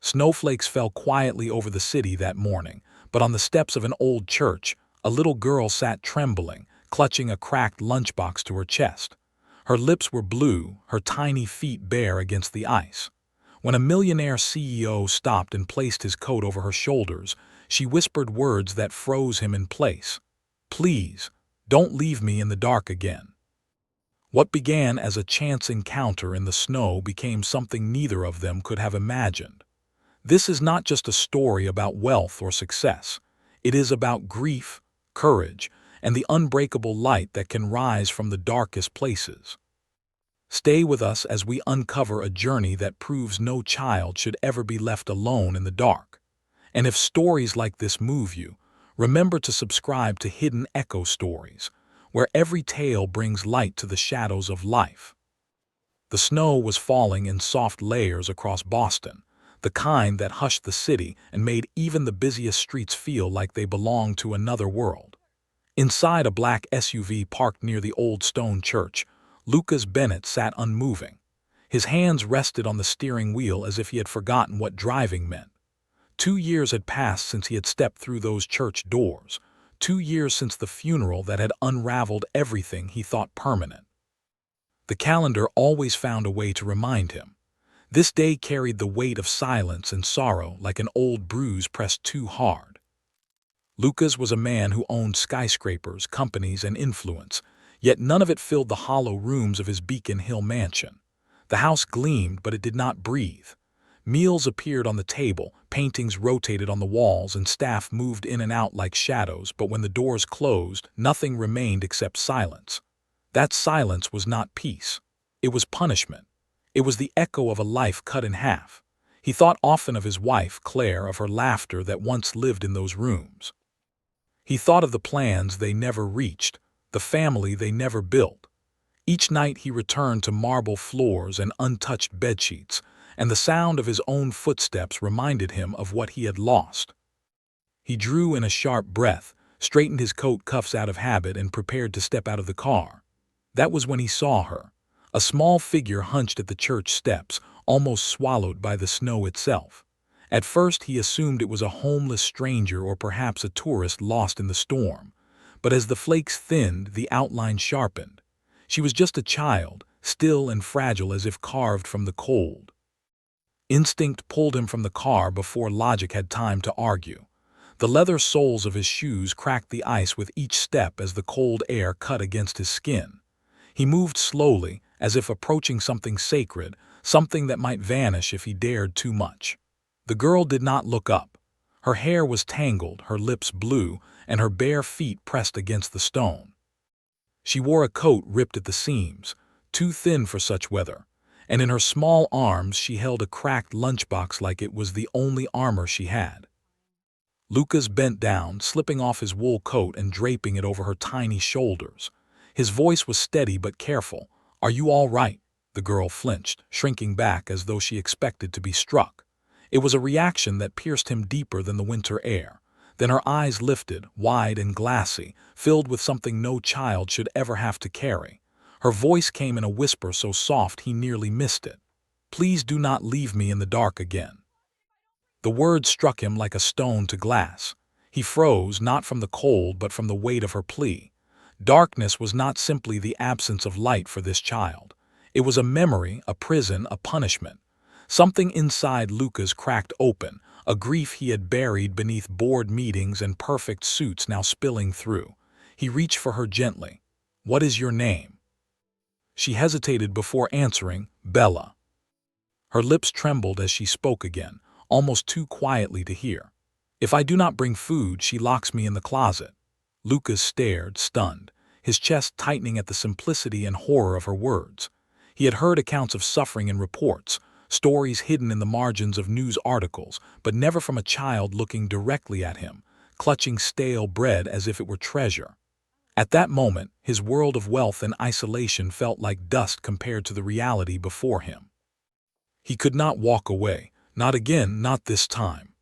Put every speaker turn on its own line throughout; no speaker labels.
Snowflakes fell quietly over the city that morning, but on the steps of an old church, a little girl sat trembling, clutching a cracked lunchbox to her chest. Her lips were blue, her tiny feet bare against the ice. When a millionaire CEO stopped and placed his coat over her shoulders, she whispered words that froze him in place. "Please, don't leave me in the dark again." What began as a chance encounter in the snow became something neither of them could have imagined. This is not just a story about wealth or success. It is about grief, courage, and the unbreakable light that can rise from the darkest places. Stay with us as we uncover a journey that proves no child should ever be left alone in the dark. And if stories like this move you, remember to subscribe to Hidden Echo Stories, where every tale brings light to the shadows of life. The snow was falling in soft layers across Boston, the kind that hushed the city and made even the busiest streets feel like they belonged to another world. Inside a black SUV parked near the old stone church, Lucas Bennett sat unmoving. His hands rested on the steering wheel as if he had forgotten what driving meant. 2 years had passed since he had stepped through those church doors. 2 years since the funeral that had unraveled everything he thought permanent. The calendar always found a way to remind him. This day carried the weight of silence and sorrow like an old bruise pressed too hard. Lucas was a man who owned skyscrapers, companies, and influence, yet none of it filled the hollow rooms of his Beacon Hill mansion. The house gleamed, but it did not breathe. Meals appeared on the table, paintings rotated on the walls, and staff moved in and out like shadows, but when the doors closed, nothing remained except silence. That silence was not peace. It was punishment. It was the echo of a life cut in half. He thought often of his wife, Claire, of her laughter that once lived in those rooms. He thought of the plans they never reached, the family they never built. Each night he returned to marble floors and untouched bedsheets, and the sound of his own footsteps reminded him of what he had lost. He drew in a sharp breath, straightened his coat cuffs out of habit, and prepared to step out of the car. That was when he saw her, a small figure hunched at the church steps, almost swallowed by the snow itself. At first he assumed it was a homeless stranger or perhaps a tourist lost in the storm, but as the flakes thinned, the outline sharpened. She was just a child, still and fragile as if carved from the cold. Instinct pulled him from the car before logic had time to argue. The leather soles of his shoes cracked the ice with each step as the cold air cut against his skin. He moved slowly, as if approaching something sacred, something that might vanish if he dared too much. The girl did not look up. Her hair was tangled, her lips blue, and her bare feet pressed against the stone. She wore a coat ripped at the seams, too thin for such weather, and in her small arms she held a cracked lunchbox like it was the only armor she had. Lucas bent down, slipping off his wool coat and draping it over her tiny shoulders. His voice was steady but careful. "Are you all right?" The girl flinched, shrinking back as though she expected to be struck. It was a reaction that pierced him deeper than the winter air. Then her eyes lifted, wide and glassy, filled with something no child should ever have to carry. Her voice came in a whisper so soft he nearly missed it. "Please do not leave me in the dark again." The words struck him like a stone to glass. He froze, not from the cold but from the weight of her plea. Darkness was not simply the absence of light for this child. It was a memory, a prison, a punishment. Something inside Lucas cracked open, a grief he had buried beneath board meetings and perfect suits now spilling through. He reached for her gently. "What is your name?" She hesitated before answering, "Bella." Her lips trembled as she spoke again, almost too quietly to hear. "If I do not bring food, she locks me in the closet." Lucas stared, stunned, his chest tightening at the simplicity and horror of her words. He had heard accounts of suffering in reports, stories hidden in the margins of news articles, but never from a child looking directly at him, clutching stale bread as if it were treasure. At that moment, his world of wealth and isolation felt like dust compared to the reality before him. He could not walk away, not again, not this time.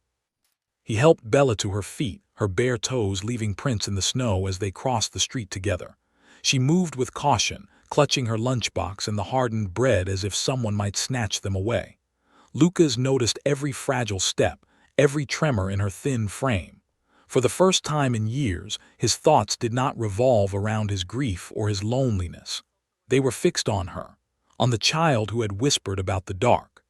He helped Bella to her feet, her bare toes leaving prints in the snow as they crossed the street together. She moved with caution, clutching her lunchbox and the hardened bread as if someone might snatch them away. Lucas noticed every fragile step, every tremor in her thin frame. For the first time in years, his thoughts did not revolve around his grief or his loneliness. They were fixed on her, on the child who had whispered about the dark.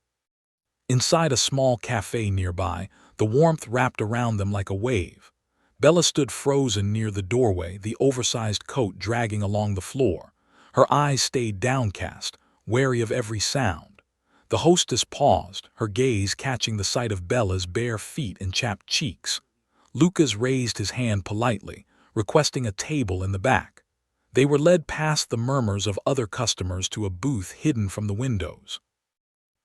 Inside a small cafe nearby, the warmth wrapped around them like a wave. Bella stood frozen near the doorway, the oversized coat dragging along the floor. Her eyes stayed downcast, wary of every sound. The hostess paused, her gaze catching the sight of Bella's bare feet and chapped cheeks. Lucas raised his hand politely, requesting a table in the back. They were led past the murmurs of other customers to a booth hidden from the windows.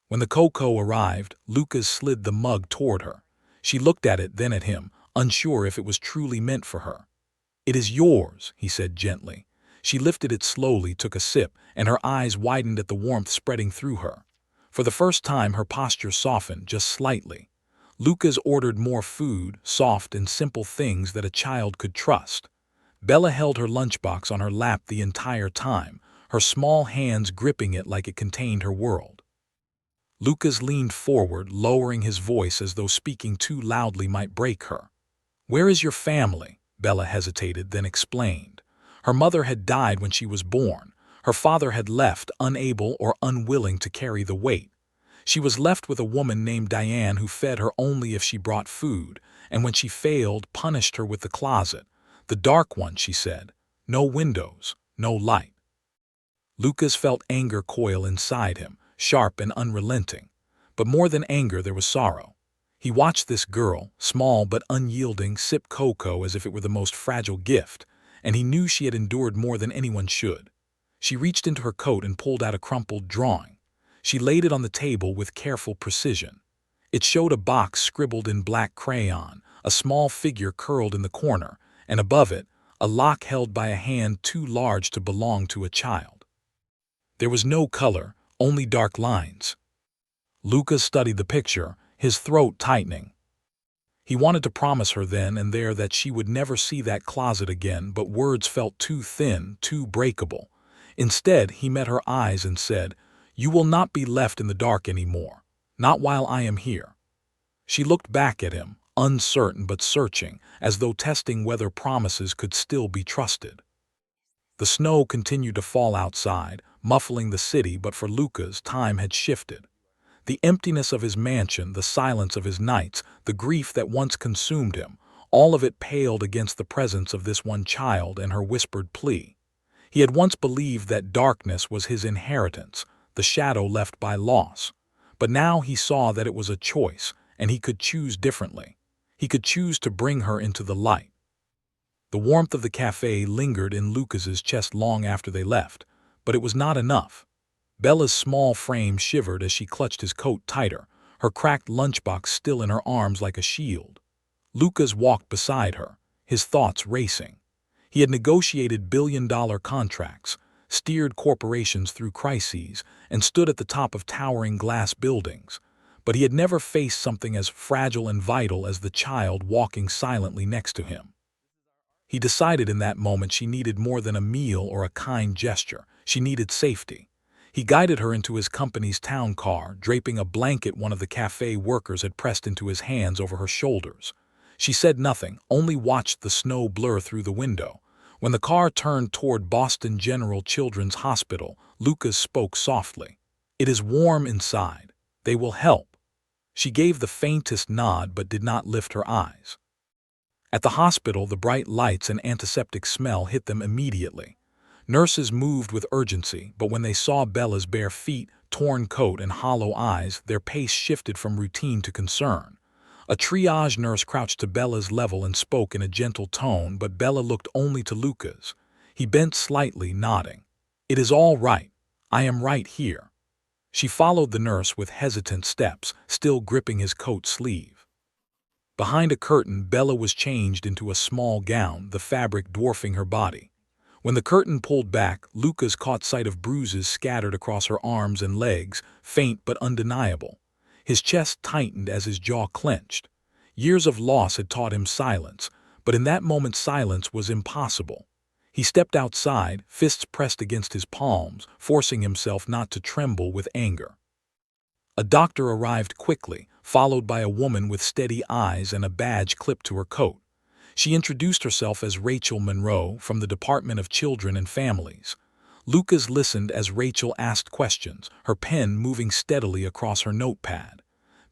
When the cocoa arrived, Lucas slid the mug toward her. She looked at it, then at him, unsure if it was truly meant for her. "It is yours," he said gently. She lifted it slowly, took a sip, and her eyes widened at the warmth spreading through her. For the first time, her posture softened, just slightly. Lucas ordered more food, soft and simple things that a child could trust. Bella held her lunchbox on her lap the entire time, her small hands gripping it like it contained her world. Lucas leaned forward, lowering his voice as though speaking too loudly might break her. "Where is your family?" Bella hesitated, then explained. Her mother had died when she was born. Her father had left, unable or unwilling to carry the weight. She was left with a woman named Diane who fed her only if she brought food, and when she failed, punished her with the closet. The dark one, she said. No windows, no light. Lucas felt anger coil inside him, sharp and unrelenting. But more than anger, there was sorrow. He watched this girl, small but unyielding, sip cocoa as if it were the most fragile gift, and he knew she had endured more than anyone should. She reached into her coat and pulled out a crumpled drawing. She laid it on the table with careful precision. It showed a box scribbled in black crayon, a small figure curled in the corner, and above it, a lock held by a hand too large to belong to a child. There was no color, only dark lines. Lucas studied the picture, his throat tightening. He wanted to promise her then and there that she would never see that closet again, but words felt too thin, too breakable. Instead, he met her eyes and said, "You will not be left in the dark anymore, not while I am here." She looked back at him, uncertain but searching, as though testing whether promises could still be trusted. The snow continued to fall outside, muffling the city, but for Lucas, time had shifted. The emptiness of his mansion, the silence of his nights, the grief that once consumed him, all of it paled against the presence of this one child and her whispered plea. He had once believed that darkness was his inheritance, the shadow left by loss. But now he saw that it was a choice, and he could choose differently. He could choose to bring her into the light. The warmth of the cafe lingered in Lucas's chest long after they left, but it was not enough. Bella's small frame shivered as she clutched his coat tighter, her cracked lunchbox still in her arms like a shield. Lucas walked beside her, his thoughts racing. He had negotiated billion-dollar contracts, steered corporations through crises, and stood at the top of towering glass buildings. But he had never faced something as fragile and vital as the child walking silently next to him. He decided in that moment she needed more than a meal or a kind gesture. She needed safety. He guided her into his company's town car, draping a blanket one of the cafe workers had pressed into his hands over her shoulders. She said nothing, only watched the snow blur through the window. When the car turned toward Boston General Children's Hospital, Lucas spoke softly. "It is warm inside. They will help." She gave the faintest nod but did not lift her eyes. At the hospital, the bright lights and antiseptic smell hit them immediately. Nurses moved with urgency, but when they saw Bella's bare feet, torn coat, and hollow eyes, their pace shifted from routine to concern. A triage nurse crouched to Bella's level and spoke in a gentle tone, but Bella looked only to Lucas. He bent slightly, nodding. "It is all right. I am right here." She followed the nurse with hesitant steps, still gripping his coat sleeve. Behind a curtain, Bella was changed into a small gown, the fabric dwarfing her body. When the curtain pulled back, Lucas caught sight of bruises scattered across her arms and legs, faint but undeniable. His chest tightened as his jaw clenched. Years of loss had taught him silence, but in that moment silence was impossible. He stepped outside, fists pressed against his palms, forcing himself not to tremble with anger. A doctor arrived quickly, followed by a woman with steady eyes and a badge clipped to her coat. She introduced herself as Rachel Monroe from the Department of Children and Families. Lucas listened as Rachel asked questions, her pen moving steadily across her notepad.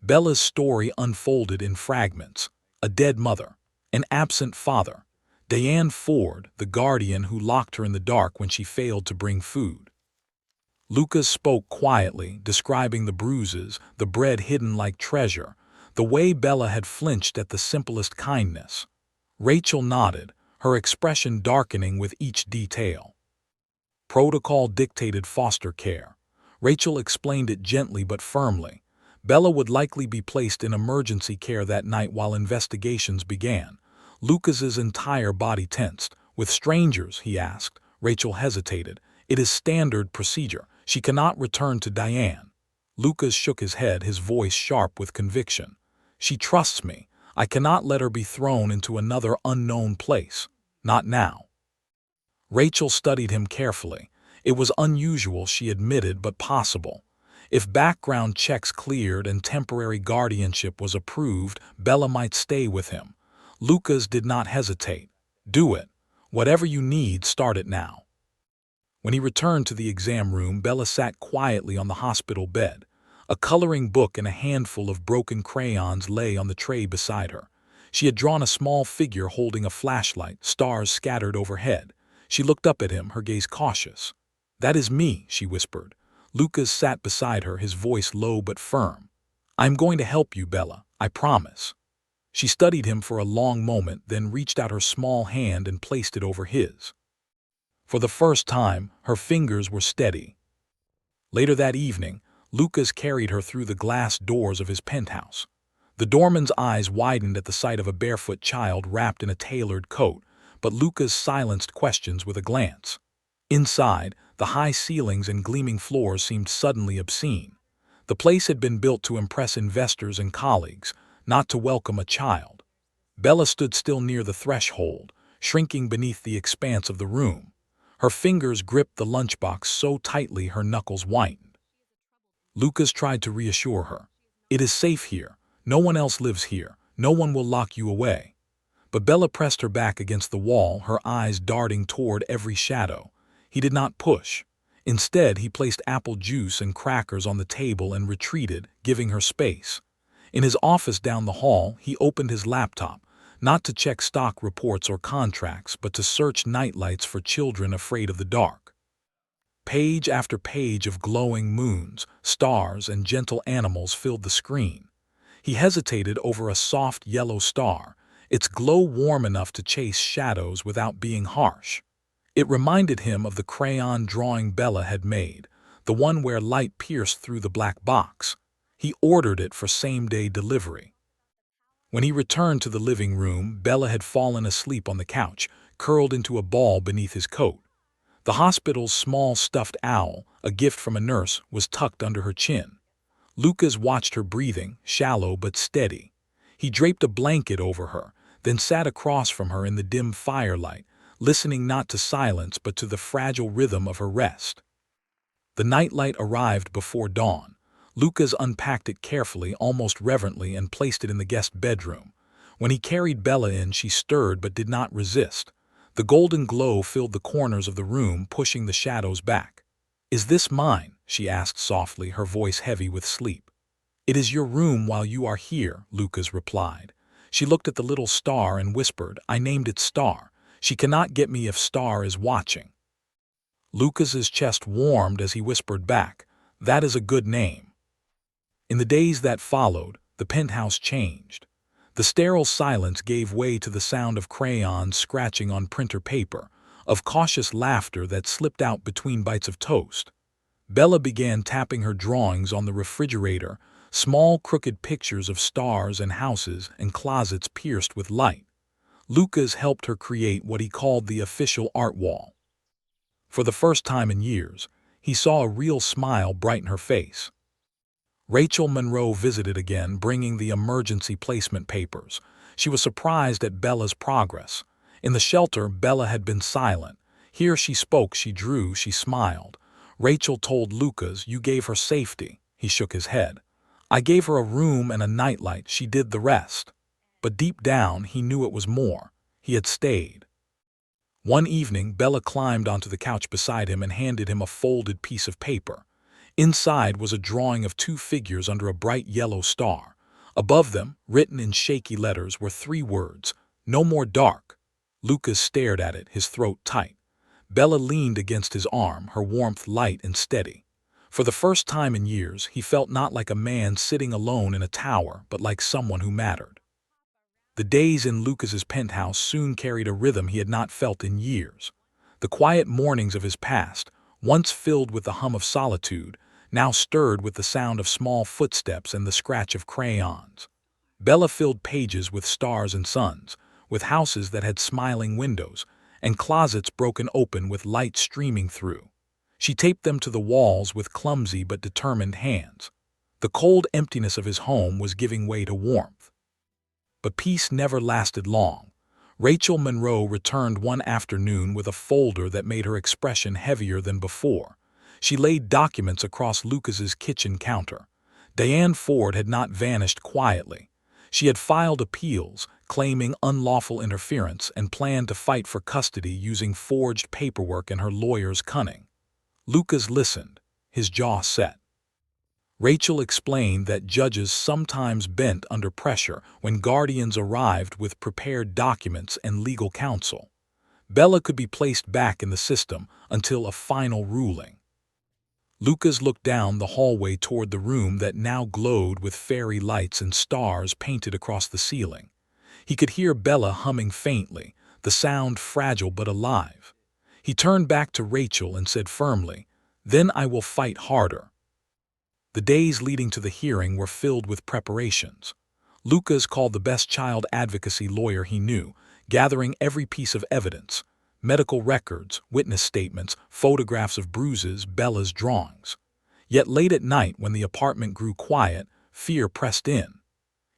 Bella's story unfolded in fragments. A dead mother, an absent father, Diane Ford, the guardian who locked her in the dark when she failed to bring food. Lucas spoke quietly, describing the bruises, the bread hidden like treasure, the way Bella had flinched at the simplest kindness. Rachel nodded, her expression darkening with each detail. Protocol dictated foster care. Rachel explained it gently but firmly. Bella would likely be placed in emergency care that night while investigations began. Lucas's entire body tensed. With strangers, he asked. Rachel hesitated. It is standard procedure. She cannot return to Diane. Lucas shook his head, his voice sharp with conviction. She trusts me. I cannot let her be thrown into another unknown place. Not now. Rachel studied him carefully. It was unusual, she admitted, but possible. If background checks cleared and temporary guardianship was approved, Bella might stay with him. Lucas did not hesitate. Do it. Whatever you need, start it now. When he returned to the exam room, Bella sat quietly on the hospital bed. A coloring book and a handful of broken crayons lay on the tray beside her. She had drawn a small figure holding a flashlight, stars scattered overhead. She looked up at him, her gaze cautious. "That is me," she whispered. Lucas sat beside her, his voice low but firm. "I'm going to help you, Bella, I promise." She studied him for a long moment, then reached out her small hand and placed it over his. For the first time, her fingers were steady. Later that evening, Lucas carried her through the glass doors of his penthouse. The doorman's eyes widened at the sight of a barefoot child wrapped in a tailored coat, but Lucas silenced questions with a glance. Inside, the high ceilings and gleaming floors seemed suddenly obscene. The place had been built to impress investors and colleagues, not to welcome a child. Bella stood still near the threshold, shrinking beneath the expanse of the room. Her fingers gripped the lunchbox so tightly her knuckles whitened. Lucas tried to reassure her. "It is safe here. No one else lives here. No one will lock you away." But Bella pressed her back against the wall, her eyes darting toward every shadow. He did not push. Instead, he placed apple juice and crackers on the table and retreated, giving her space. In his office down the hall, he opened his laptop, not to check stock reports or contracts, but to search nightlights for children afraid of the dark. Page after page of glowing moons, stars, and gentle animals filled the screen. He hesitated over a soft yellow star, its glow warm enough to chase shadows without being harsh. It reminded him of the crayon drawing Bella had made, the one where light pierced through the black box. He ordered it for same-day delivery. When he returned to the living room, Bella had fallen asleep on the couch, curled into a ball beneath his coat. The hospital's small stuffed owl, a gift from a nurse, was tucked under her chin. Lucas watched her breathing, shallow but steady. He draped a blanket over her, then sat across from her in the dim firelight, listening not to silence but to the fragile rhythm of her rest. The nightlight arrived before dawn. Lucas unpacked it carefully, almost reverently, and placed it in the guest bedroom. When he carried Bella in, she stirred but did not resist. The golden glow filled the corners of the room, pushing the shadows back. "Is this mine?" she asked softly, her voice heavy with sleep. "It is your room while you are here," Lucas replied. She looked at the little star and whispered, "I named it Star. She cannot get me if Star is watching." Lucas's chest warmed as he whispered back, "That is a good name." In the days that followed, the penthouse changed. The sterile silence gave way to the sound of crayons scratching on printer paper, of cautious laughter that slipped out between bites of toast. Bella began tapping her drawings on the refrigerator, small crooked pictures of stars and houses and closets pierced with light. Lucas helped her create what he called the official art wall. For the first time in years, he saw a real smile brighten her face. Rachel Monroe visited again, bringing the emergency placement papers. She was surprised at Bella's progress. In the shelter, Bella had been silent. Here she spoke, she drew, she smiled. Rachel told Lucas, "You gave her safety." He shook his head. I gave her a room and a nightlight. She did the rest. But deep down, he knew it was more. He had stayed. One evening, Bella climbed onto the couch beside him and handed him a folded piece of paper. Inside was a drawing of two figures under a bright yellow star. Above them, written in shaky letters, were three words: "No more dark." Lucas stared at it, his throat tight. Bella leaned against his arm, her warmth light and steady. For the first time in years, he felt not like a man sitting alone in a tower, but like someone who mattered. The days in Lucas's penthouse soon carried a rhythm he had not felt in years. The quiet mornings of his past, once filled with the hum of solitude, now stirred with the sound of small footsteps and the scratch of crayons. Bella filled pages with stars and suns, with houses that had smiling windows, and closets broken open with light streaming through. She taped them to the walls with clumsy but determined hands. The cold emptiness of his home was giving way to warmth. But peace never lasted long. Rachel Monroe returned one afternoon with a folder that made her expression heavier than before. She laid documents across Lucas's kitchen counter. Diane Ford had not vanished quietly. She had filed appeals, claiming unlawful interference, and planned to fight for custody using forged paperwork and her lawyer's cunning. Lucas listened, his jaw set. Rachel explained that judges sometimes bent under pressure when guardians arrived with prepared documents and legal counsel. Bella could be placed back in the system until a final ruling. Lucas looked down the hallway toward the room that now glowed with fairy lights and stars painted across the ceiling. He could hear Bella humming faintly, the sound fragile but alive. He turned back to Rachel and said firmly, "Then I will fight harder." The days leading to the hearing were filled with preparations. Lucas called the best child advocacy lawyer he knew, gathering every piece of evidence: medical records, witness statements, photographs of bruises, Bella's drawings. Yet late at night, when the apartment grew quiet, fear pressed in.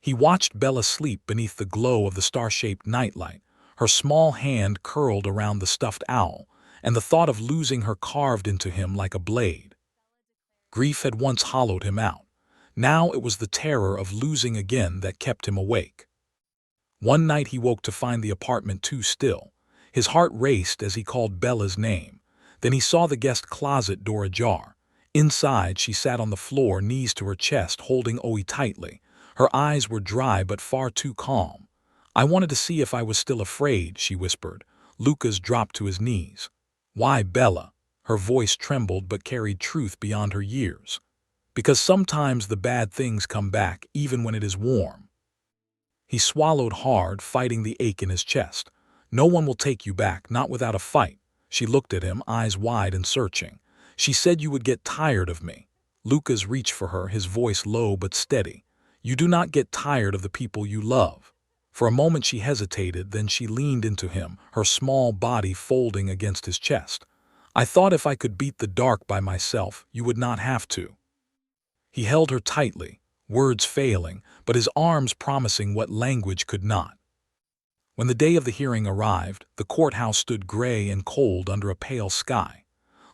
He watched Bella sleep beneath the glow of the star-shaped nightlight, her small hand curled around the stuffed owl, and the thought of losing her carved into him like a blade. Grief had once hollowed him out. Now it was the terror of losing again that kept him awake. One night he woke to find the apartment too still. His heart raced as he called Bella's name. Then he saw the guest closet door ajar. Inside, she sat on the floor, knees to her chest, holding Owie tightly. Her eyes were dry but far too calm. "I wanted to see if I was still afraid," she whispered. Lucas dropped to his knees. "Why, Bella?" Her voice trembled but carried truth beyond her years. "Because sometimes the bad things come back, even when it is warm." He swallowed hard, fighting the ache in his chest. "No one will take you back, not without a fight." She looked at him, eyes wide and searching. "She said you would get tired of me." Lucas reached for her, his voice low but steady. "You do not get tired of the people you love." For a moment she hesitated, then she leaned into him, her small body folding against his chest. "I thought if I could beat the dark by myself, you would not have to." He held her tightly, words failing, but his arms promising what language could not. When the day of the hearing arrived, the courthouse stood gray and cold under a pale sky.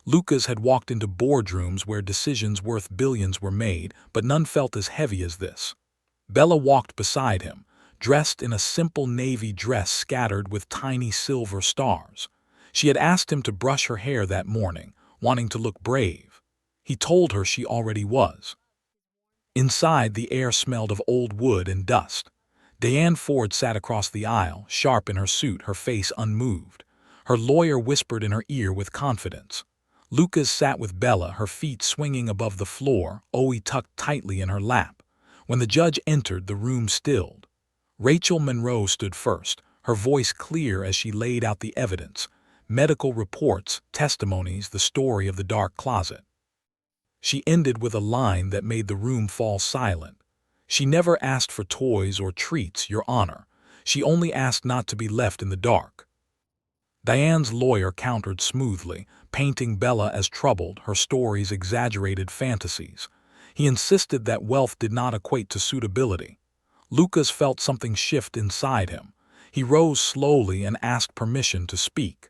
Lucas had walked into boardrooms where decisions worth billions were made, but none felt as heavy as this. Bella walked beside him, dressed in a simple navy dress scattered with tiny silver stars. She had asked him to brush her hair that morning, wanting to look brave. He told her she already was. Inside, the air smelled of old wood and dust. Diane Ford sat across the aisle, sharp in her suit, her face unmoved. Her lawyer whispered in her ear with confidence. Lucas sat with Bella, her feet swinging above the floor, Owie tucked tightly in her lap. When the judge entered, the room stilled. Rachel Monroe stood first, her voice clear as she laid out the evidence: medical reports, testimonies, the story of the dark closet. She ended with a line that made the room fall silent. "She never asked for toys or treats, Your Honor. She only asked not to be left in the dark." Diane's lawyer countered smoothly, painting Bella as troubled, her stories exaggerated fantasies. He insisted that wealth did not equate to suitability. Lucas felt something shift inside him. He rose slowly and asked permission to speak.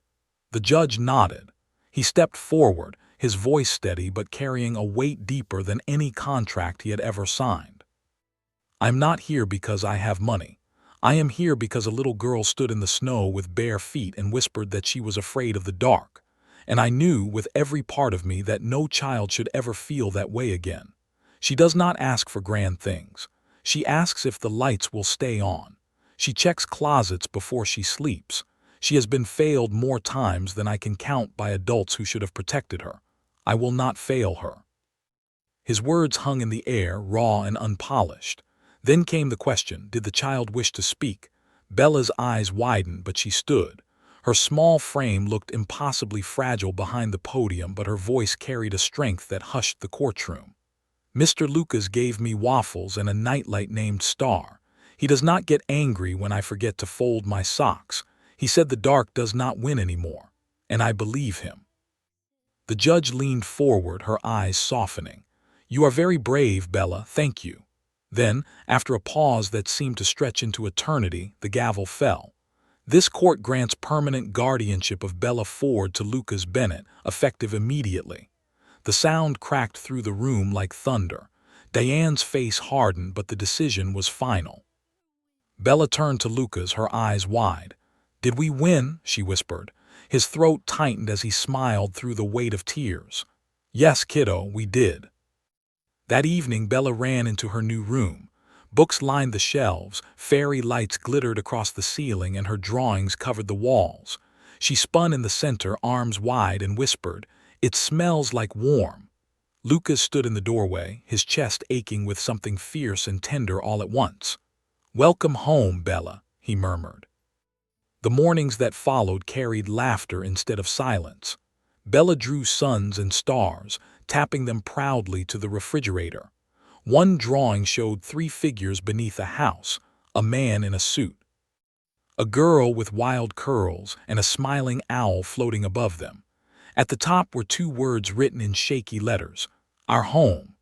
The judge nodded. He stepped forward, his voice steady but carrying a weight deeper than any contract he had ever signed. I'm not here because I have money. I am here because a little girl stood in the snow with bare feet and whispered that she was afraid of the dark. And I knew with every part of me that no child should ever feel that way again. She does not ask for grand things. She asks if the lights will stay on. She checks closets before she sleeps. She has been failed more times than I can count by adults who should have protected her. I will not fail her. His words hung in the air, raw and unpolished. Then came the question, did the child wish to speak? Bella's eyes widened, but she stood. Her small frame looked impossibly fragile behind the podium, but her voice carried a strength that hushed the courtroom. Mr. Lucas gave me waffles and a nightlight named Star. He does not get angry when I forget to fold my socks. He said the dark does not win anymore, and I believe him. The judge leaned forward, her eyes softening. You are very brave, Bella, thank you. Then, after a pause that seemed to stretch into eternity, the gavel fell. This court grants permanent guardianship of Bella Ford to Lucas Bennett, effective immediately. The sound cracked through the room like thunder. Diane's face hardened, but the decision was final. Bella turned to Lucas, her eyes wide. Did we win? She whispered. His throat tightened as he smiled through the weight of tears. Yes, kiddo, we did. That evening, Bella ran into her new room. Books lined the shelves, fairy lights glittered across the ceiling, and her drawings covered the walls. She spun in the center, arms wide, and whispered, "It smells like warm." Lucas stood in the doorway, his chest aching with something fierce and tender all at once. "Welcome home, Bella," he murmured. The mornings that followed carried laughter instead of silence. Bella drew suns and stars, tapping them proudly to the refrigerator. One drawing showed 3 figures beneath a house, a man in a suit, a girl with wild curls, and a smiling owl floating above them. At the top were 2 words written in shaky letters, "Our home."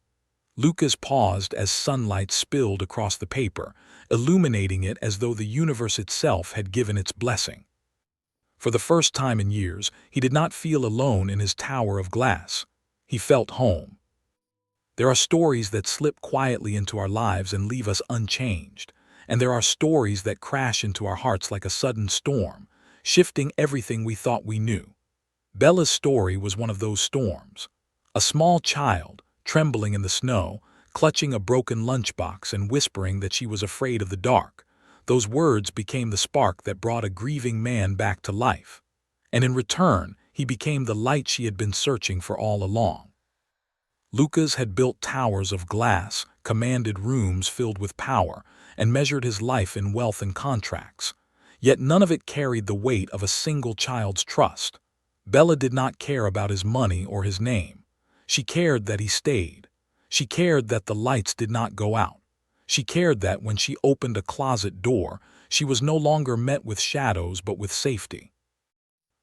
Lucas paused as sunlight spilled across the paper, illuminating it as though the universe itself had given its blessing. For the first time in years, he did not feel alone in his tower of glass. He felt home. There are stories that slip quietly into our lives and leave us unchanged, and there are stories that crash into our hearts like a sudden storm, shifting everything we thought we knew. Bella's story was one of those storms. A small child, trembling in the snow, clutching a broken lunchbox and whispering that she was afraid of the dark. Those words became the spark that brought a grieving man back to life. And in return, he became the light she had been searching for all along. Lucas had built towers of glass, commanded rooms filled with power, and measured his life in wealth and contracts. Yet none of it carried the weight of a single child's trust. Bella did not care about his money or his name. She cared that he stayed. She cared that the lights did not go out. She cared that when she opened a closet door, she was no longer met with shadows but with safety.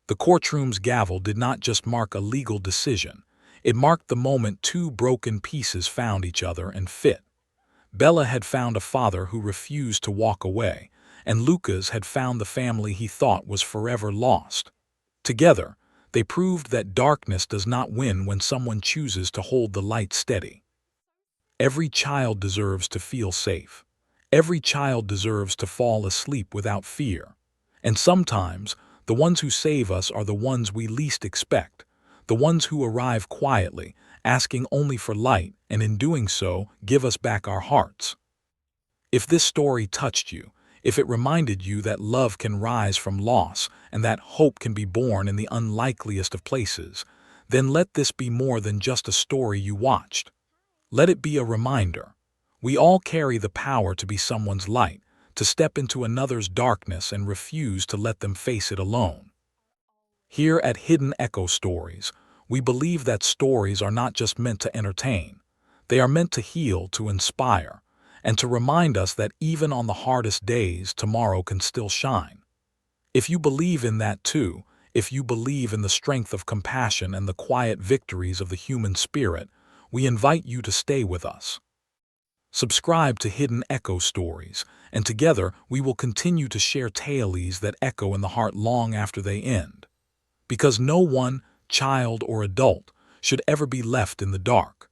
The courtroom's gavel did not just mark a legal decision. It marked the moment 2 broken pieces found each other and fit. Bella had found a father who refused to walk away, and Lucas had found the family he thought was forever lost. Together, they proved that darkness does not win when someone chooses to hold the light steady. Every child deserves to feel safe. Every child deserves to fall asleep without fear. And sometimes, the ones who save us are the ones we least expect, the ones who arrive quietly, asking only for light, and in doing so, give us back our hearts. If this story touched you, if it reminded you that love can rise from loss and that hope can be born in the unlikeliest of places, then let this be more than just a story you watched. Let it be a reminder. We all carry the power to be someone's light, to step into another's darkness and refuse to let them face it alone. Here at Hidden Echo Stories, we believe that stories are not just meant to entertain. They are meant to heal, to inspire, and to remind us that even on the hardest days, tomorrow can still shine. If you believe in that too, if you believe in the strength of compassion and the quiet victories of the human spirit, we invite you to stay with us. Subscribe to Hidden Echo Stories, and together we will continue to share tales that echo in the heart long after they end. Because no one, child or adult, should ever be left in the dark.